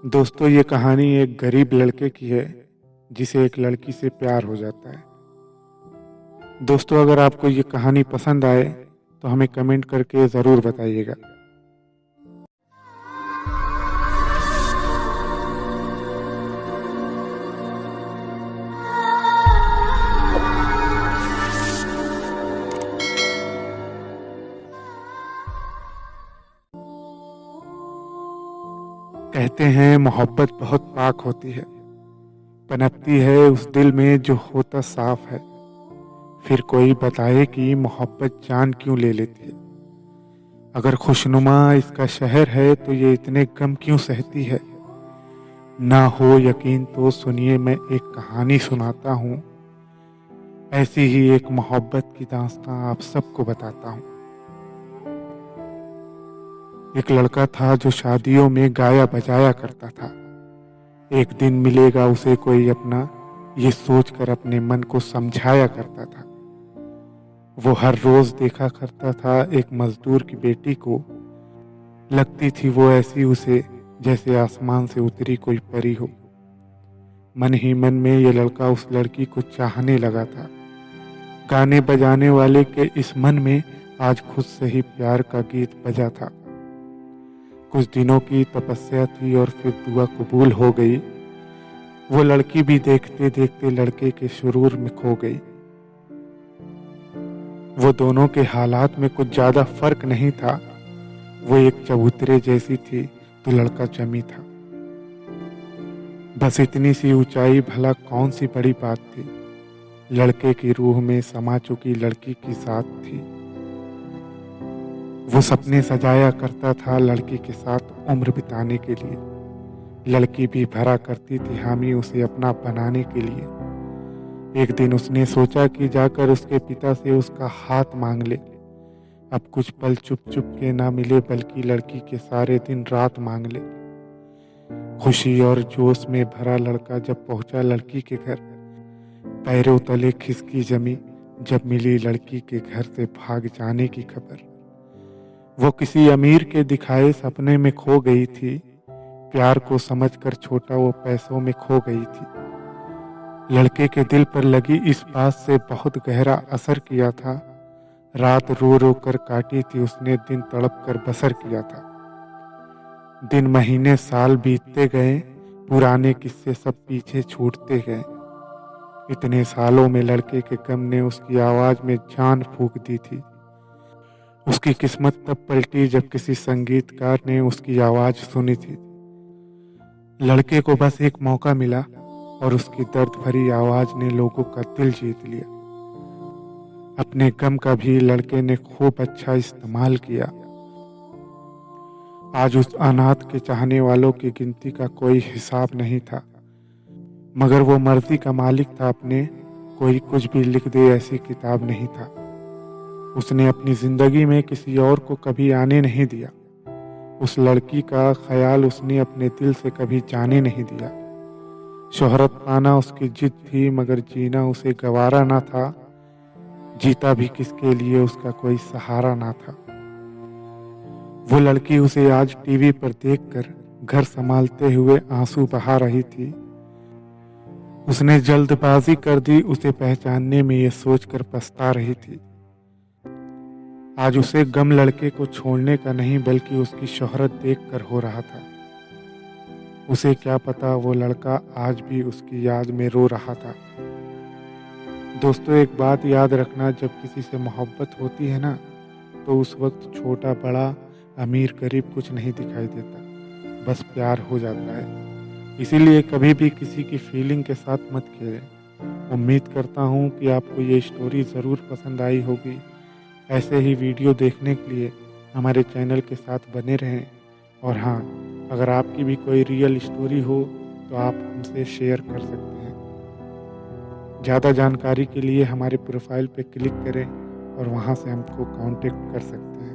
दोस्तों, ये कहानी एक गरीब लड़के की है जिसे एक लड़की से प्यार हो जाता है। दोस्तों, अगर आपको ये कहानी पसंद आए तो हमें कमेंट करके ज़रूर बताइएगा। कहते हैं मोहब्बत बहुत पाक होती है, पनपती है उस दिल में जो होता साफ है। फिर कोई बताए कि मोहब्बत जान क्यों ले लेती है। अगर खुशनुमा इसका शहर है तो ये इतने गम क्यों सहती है। ना हो यकीन तो सुनिए, मैं एक कहानी सुनाता हूँ। ऐसी ही एक मोहब्बत की दास्तां आप सबको बताता हूँ। एक लड़का था जो शादियों में गाया बजाया करता था। एक दिन मिलेगा उसे कोई अपना, ये सोचकर अपने मन को समझाया करता था। वो हर रोज देखा करता था एक मजदूर की बेटी को। लगती थी वो ऐसी उसे जैसे आसमान से उतरी कोई परी हो। मन ही मन में ये लड़का उस लड़की को चाहने लगा था। गाने बजाने वाले के इस मन में आज खुद से ही प्यार का गीत बजा था। कुछ दिनों की तपस्या थी और फिर दुआ कबूल हो गई। वो लड़की भी देखते देखते लड़के के सुरूर में खो गई। वो दोनों के हालात में कुछ ज्यादा फर्क नहीं था। वो एक चबूतरे जैसी थी तो लड़का जमी था। बस इतनी सी ऊंचाई, भला कौन सी बड़ी बात थी। लड़के की रूह में समा चुकी लड़की की साथ थी। वो सपने सजाया करता था लड़की के साथ उम्र बिताने के लिए। लड़की भी भरा करती थी हामी उसे अपना बनाने के लिए। एक दिन उसने सोचा कि जाकर उसके पिता से उसका हाथ मांग ले। अब कुछ पल चुप चुप के ना मिले, बल्कि लड़की के सारे दिन रात मांग ले। खुशी और जोश में भरा लड़का जब पहुंचा लड़की के घर, पैरों तले खिसकी जमी जब मिली लड़की के घर से भाग जाने की खबर। वो किसी अमीर के दिखाए सपने में खो गई थी। प्यार को समझकर छोटा वो पैसों में खो गई थी। लड़के के दिल पर लगी इस बात से बहुत गहरा असर किया था। रात रो रो कर काटी थी उसने, दिन तड़प कर बसर किया था। दिन महीने साल बीतते गए, पुराने किस्से सब पीछे छूटते गए। इतने सालों में लड़के के गम ने उसकी आवाज में जान फूंक दी थी। उसकी किस्मत तब पलटी जब किसी संगीतकार ने उसकी आवाज सुनी थी। लड़के को बस एक मौका मिला और उसकी दर्द भरी आवाज ने लोगों का दिल जीत लिया। अपने गम का भी लड़के ने खूब अच्छा इस्तेमाल किया। आज उस अनाथ के चाहने वालों की गिनती का कोई हिसाब नहीं था, मगर वो मर्जी का मालिक था अपने। कोई कुछ भी लिख दे ऐसी किताब नहीं था। उसने अपनी जिंदगी में किसी और को कभी आने नहीं दिया। उस लड़की का ख्याल उसने अपने दिल से कभी जाने नहीं दिया। शोहरत पाना उसकी जिद थी, मगर जीना उसे गवारा ना था। जीता भी किसके लिए, उसका कोई सहारा ना था। वो लड़की उसे आज टीवी पर देखकर घर संभालते हुए आंसू बहा रही थी। उसने जल्दबाजी कर दी उसे पहचानने में, ये सोचकर पछता रही थी। आज उसे गम लड़के को छोड़ने का नहीं, बल्कि उसकी शोहरत देखकर हो रहा था। उसे क्या पता वो लड़का आज भी उसकी याद में रो रहा था। दोस्तों, एक बात याद रखना, जब किसी से मोहब्बत होती है ना, तो उस वक्त छोटा बड़ा अमीर गरीब कुछ नहीं दिखाई देता, बस प्यार हो जाता है। इसीलिए कभी भी किसी की फीलिंग के साथ मत खेलें। उम्मीद करता हूँ कि आपको ये स्टोरी ज़रूर पसंद आई होगी। ऐसे ही वीडियो देखने के लिए हमारे चैनल के साथ बने रहें। और हाँ, अगर आपकी भी कोई रियल स्टोरी हो तो आप हमसे शेयर कर सकते हैं। ज़्यादा जानकारी के लिए हमारे प्रोफाइल पे क्लिक करें और वहाँ से हमको कांटेक्ट कर सकते हैं।